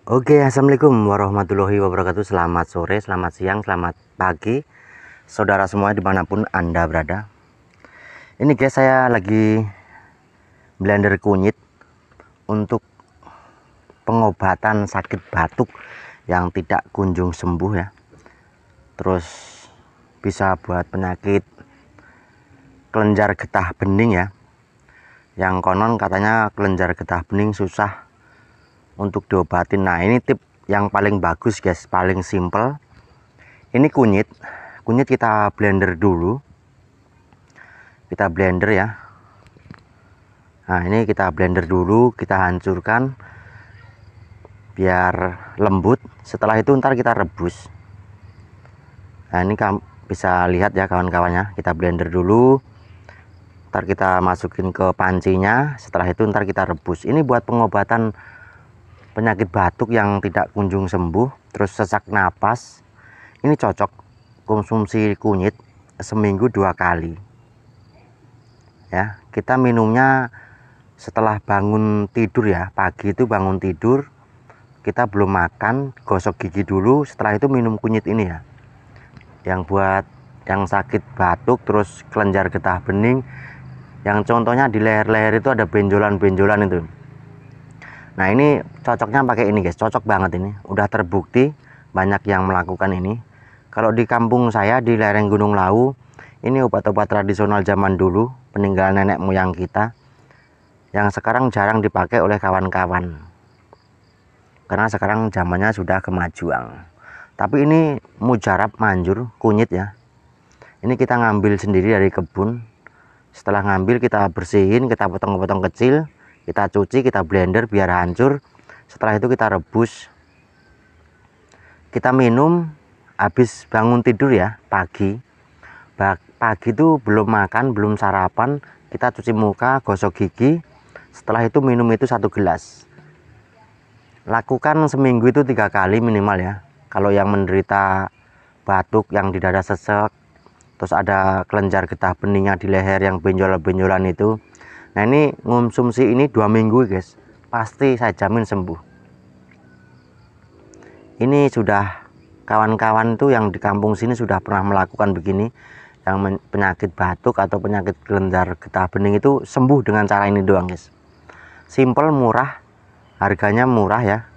Assalamualaikum warahmatullahi wabarakatuh. Selamat sore, selamat siang, selamat pagi, saudara semua dimanapun Anda berada. Ini guys, saya lagi blender kunyit untuk pengobatan sakit batuk yang tidak kunjung sembuh ya. Terus bisa buat penyakit kelenjar getah bening ya, yang konon katanya kelenjar getah bening susah untuk diobatin. Nah, ini tip yang paling bagus guys, paling simple. Ini kunyit kita blender dulu, kita blender ya. Nah, ini kita blender dulu, kita hancurkan biar lembut. Setelah itu ntar kita rebus. Nah, ini kamu bisa lihat ya kawan-kawannya, kita blender dulu, ntar kita masukin ke pancinya. Setelah itu ntar kita rebus. Ini buat pengobatan penyakit batuk yang tidak kunjung sembuh, terus sesak napas. Ini cocok konsumsi kunyit seminggu 2 kali ya. Kita minumnya setelah bangun tidur ya, pagi itu bangun tidur, kita belum makan, gosok gigi dulu, setelah itu minum kunyit ini ya, yang buat yang sakit batuk terus kelenjar getah bening, yang contohnya di leher-leher itu ada benjolan-benjolan itu. Nah, ini cocoknya pakai ini guys, cocok banget ini, udah terbukti banyak yang melakukan ini. Kalau di kampung saya di lereng Gunung Lawu, ini obat-obat tradisional zaman dulu, peninggalan nenek moyang kita, yang sekarang jarang dipakai oleh kawan-kawan karena sekarang zamannya sudah kemajuan. Tapi ini mujarab manjur kunyit ya, ini kita ngambil sendiri dari kebun. Setelah ngambil kita bersihin, kita potong-potong kecil, kita cuci, kita blender biar hancur. Setelah itu kita rebus, kita minum habis bangun tidur ya, pagi itu belum makan, belum sarapan, kita cuci muka, gosok gigi, setelah itu minum itu 1 gelas. Lakukan seminggu itu 3 kali minimal ya. Kalau yang menderita batuk, yang di dada sesek, terus ada kelenjar getah beningnya di leher yang benjolan-benjolan itu, nah ini konsumsi ini 2 minggu guys, pasti saya jamin sembuh. Ini sudah kawan-kawan itu yang di kampung sini sudah pernah melakukan begini, yang penyakit batuk atau penyakit kelenjar getah bening itu sembuh dengan cara ini doang guys. Simple, murah, harganya murah ya.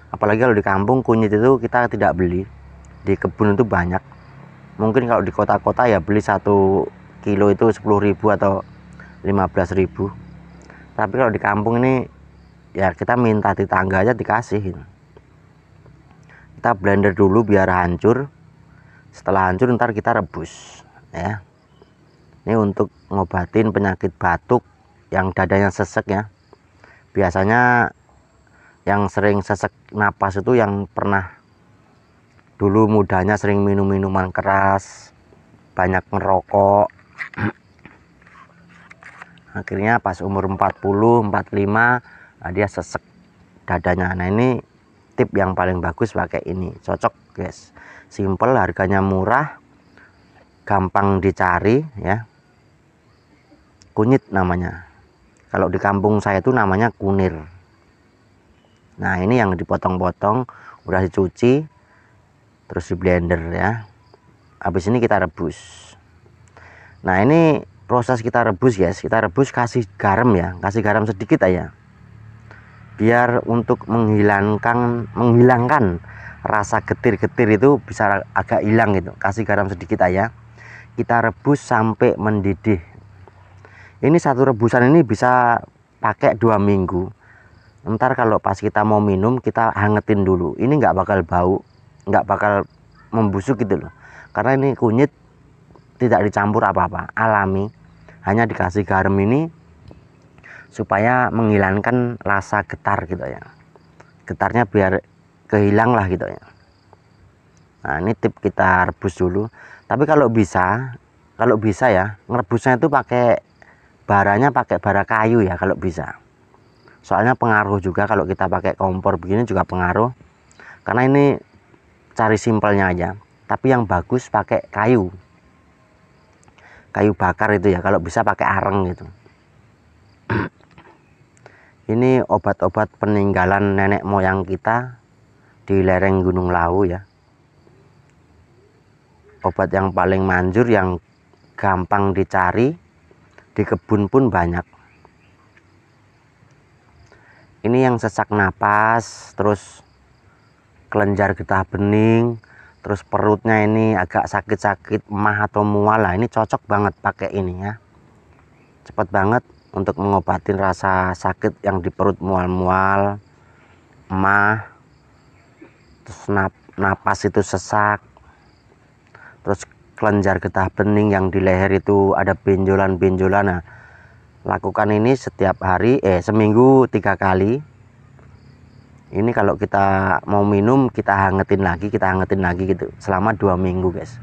Apalagi kalau di kampung kunyit itu kita tidak beli, di kebun itu banyak. Mungkin kalau di kota-kota ya beli 1 kilo itu 10.000 atau 15.000. Tapi kalau di kampung ini ya kita minta tetangga aja dikasih. Kita blender dulu biar hancur. Setelah hancur ntar kita rebus ya. Ini untuk ngobatin penyakit batuk yang dadanya sesek ya. Biasanya yang sering sesek napas itu yang pernah dulu mudanya sering minum minuman keras, banyak ngerokok, akhirnya pas umur 40, 45, nah dia sesek dadanya. Nah, ini tip yang paling bagus pakai ini, cocok guys, simple, harganya murah, gampang dicari ya. Kunyit namanya, kalau di kampung saya itu namanya kunir. Nah, ini yang dipotong-potong, udah dicuci, terus di blender ya. Habis ini kita rebus. Nah, ini proses kita rebus guys, kita rebus kasih garam ya, kasih garam sedikit aja, biar untuk menghilangkan rasa getir-getir itu bisa agak hilang gitu. Kasih garam sedikit aja, kita rebus sampai mendidih. Ini satu rebusan ini bisa pakai 2 minggu. Ntar kalau pas kita mau minum kita hangetin dulu, ini nggak bakal bau, nggak bakal membusuk gitu loh, karena ini kunyit tidak dicampur apa-apa, alami, hanya dikasih garam ini supaya menghilangkan rasa getar gitu ya, getarnya biar kehilang lah gitu ya. Nah, ini tip kita rebus dulu. Tapi kalau bisa ya ngerebusnya itu pakai baranya, pakai bara kayu ya kalau bisa. Soalnya pengaruh juga kalau kita pakai kompor begini, juga pengaruh. Karena ini cari simpelnya aja, tapi yang bagus pakai kayu bakar itu ya, kalau bisa pakai areng gitu. Ini obat-obat peninggalan nenek moyang kita di lereng Gunung Lawu ya. Obat yang paling manjur, yang gampang dicari, di kebun pun banyak. Ini yang sesak napas, terus kelenjar getah bening, terus perutnya ini agak sakit-sakit, emah atau mual, lah ini cocok banget pakai ini ya. Cepat banget untuk mengobatin rasa sakit yang di perut, mual-mual, emah, terus napas itu sesak, terus kelenjar getah bening yang di leher itu ada benjolan-benjolan. Nah, lakukan ini setiap hari, seminggu 3 kali. Ini kalau kita mau minum, kita hangetin lagi gitu selama 2 minggu guys.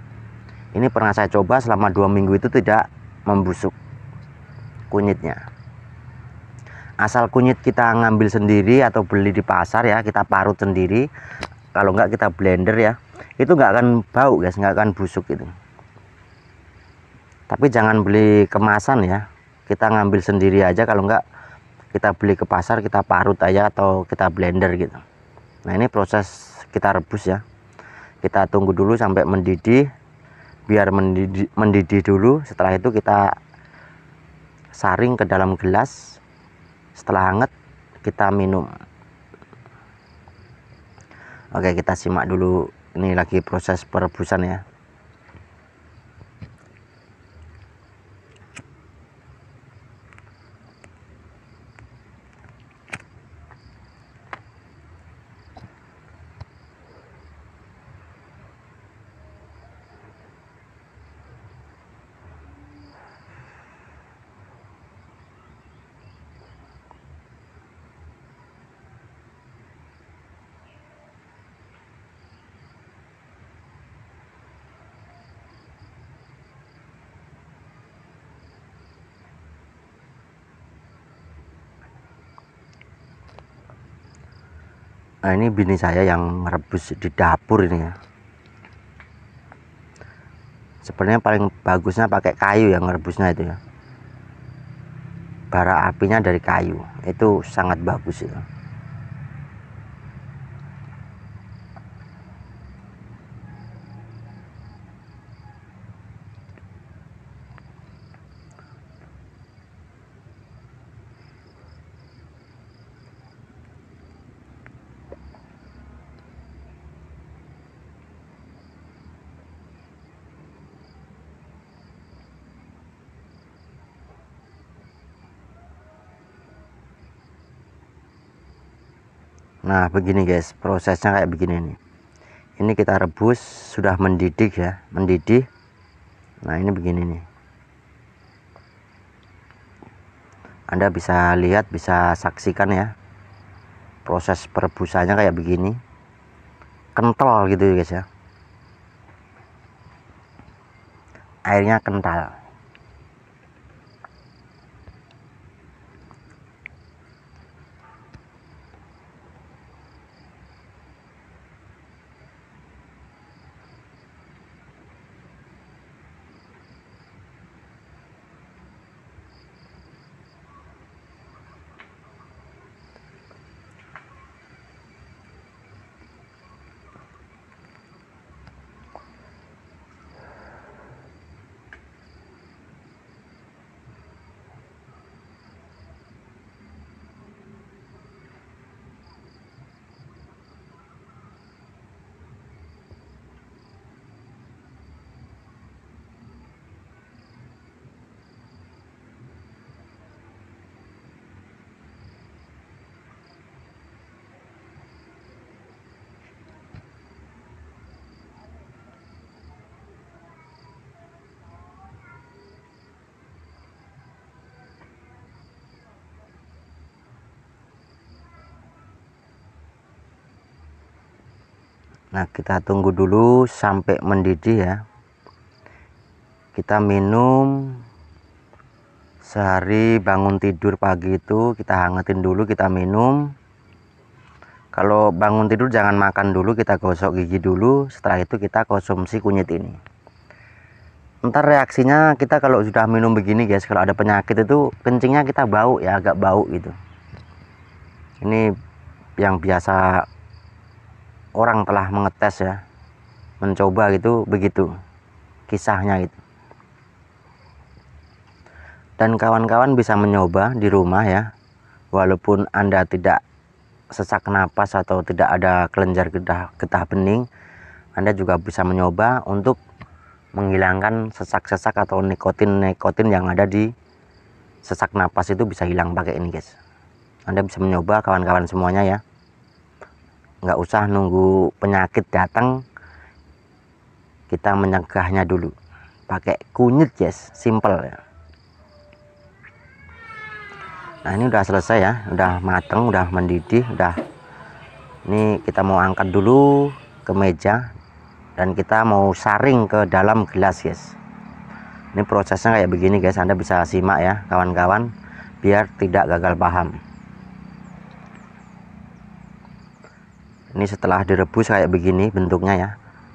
Ini pernah saya coba, selama 2 minggu itu tidak membusuk kunyitnya. Asal kunyit kita ngambil sendiri atau beli di pasar ya, kita parut sendiri. Kalau enggak kita blender ya, itu nggak akan bau guys, nggak akan busuk gitu. Tapi jangan beli kemasan ya, kita ngambil sendiri aja. Kalau enggak kita beli ke pasar, kita parut aja atau kita blender gitu. Nah, ini proses kita rebus ya. Kita tunggu dulu sampai mendidih, biar mendidih dulu. Setelah itu kita saring ke dalam gelas. Setelah hangat kita minum. Oke, kita simak dulu, ini lagi proses perebusan ya. Nah, ini bini saya yang rebus di dapur ini ya. Sebenarnya paling bagusnya pakai kayu yang rebusnya itu ya. Bara apinya dari kayu, itu sangat bagus itu. Nah, begini guys, prosesnya kayak begini nih. Ini kita rebus, sudah mendidih ya, mendidih. Nah, ini begini nih. Anda bisa lihat, bisa saksikan ya, proses perebusannya kayak begini. Kental gitu ya guys ya. Airnya kental. Nah, kita tunggu dulu sampai mendidih ya. Kita minum sehari, bangun tidur pagi itu kita hangatin dulu, kita minum. Kalau bangun tidur jangan makan dulu, kita gosok gigi dulu. Setelah itu kita konsumsi kunyit ini. Ntar reaksinya kita kalau sudah minum begini guys, kalau ada penyakit itu kencingnya kita bau ya, agak bau gitu. Ini yang biasa orang telah mengetes ya, mencoba gitu, begitu kisahnya gitu. Dan kawan-kawan bisa mencoba di rumah ya, walaupun Anda tidak sesak napas atau tidak ada kelenjar getah bening, Anda juga bisa mencoba untuk menghilangkan sesak-sesak atau nikotin yang ada di sesak napas. Itu bisa hilang pakai ini guys. Anda bisa mencoba kawan-kawan semuanya ya, nggak usah nunggu penyakit datang, kita mencegahnya dulu pakai kunyit guys, simple ya. Nah ini udah selesai ya, udah mateng, udah mendidih, udah. Ini kita mau angkat dulu ke meja dan kita mau saring ke dalam gelas guys. Ini prosesnya kayak begini guys, Anda bisa simak ya kawan-kawan biar tidak gagal paham. Ini setelah direbus kayak begini bentuknya ya,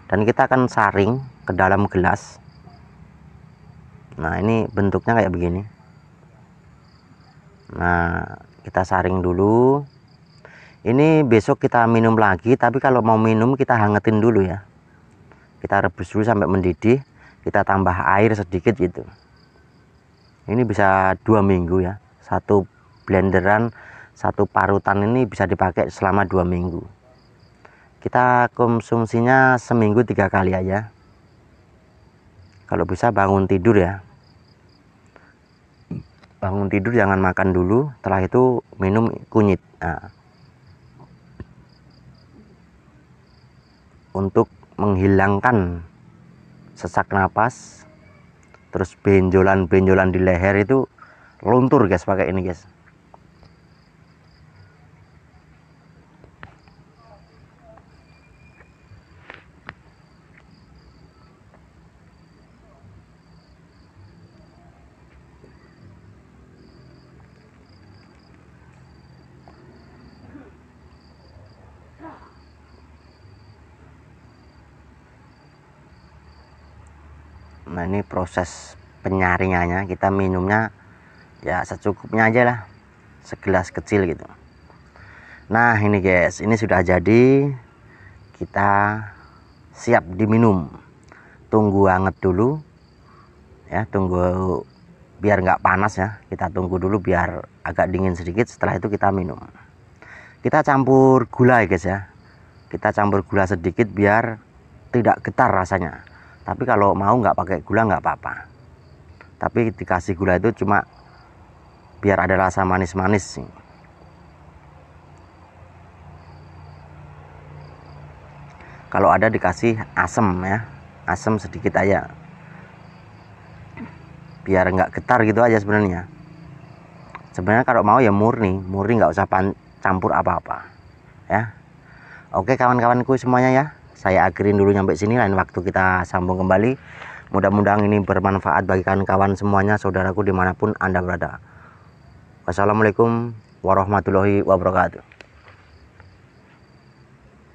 dan kita akan saring ke dalam gelas. Nah ini bentuknya kayak begini. Nah kita saring dulu. Ini besok kita minum lagi, tapi kalau mau minum kita hangatin dulu ya. Kita rebus dulu sampai mendidih, kita tambah air sedikit gitu. Ini bisa 2 minggu ya. Satu blenderan, satu parutan ini bisa dipakai selama 2 minggu. Kita konsumsinya seminggu 3 kali aja. Kalau bisa bangun tidur ya. Bangun tidur jangan makan dulu, setelah itu minum kunyit. Nah, untuk menghilangkan sesak napas, terus benjolan-benjolan di leher itu luntur guys pakai ini guys. Nah ini proses penyaringannya, kita minumnya ya secukupnya aja lah, segelas kecil gitu. Nah ini guys, ini sudah jadi, kita siap diminum. Tunggu hangat dulu ya, tunggu biar nggak panas ya, kita tunggu dulu biar agak dingin sedikit, setelah itu kita minum. Kita campur gula ya guys ya, kita campur gula sedikit biar tidak getar rasanya. Tapi kalau mau nggak pakai gula nggak apa-apa, tapi dikasih gula itu cuma biar ada rasa manis-manis sih. Kalau ada dikasih asam ya, asam sedikit aja biar nggak getar gitu aja sebenarnya. Sebenarnya kalau mau ya murni nggak usah campur apa-apa ya. Oke kawan-kawanku semuanya ya, saya akhirin dulu sampai sini, lain waktu kita sambung kembali. Mudah-mudahan ini bermanfaat bagi kawan-kawan semuanya, saudaraku dimanapun Anda berada. Wassalamualaikum warahmatullahi wabarakatuh.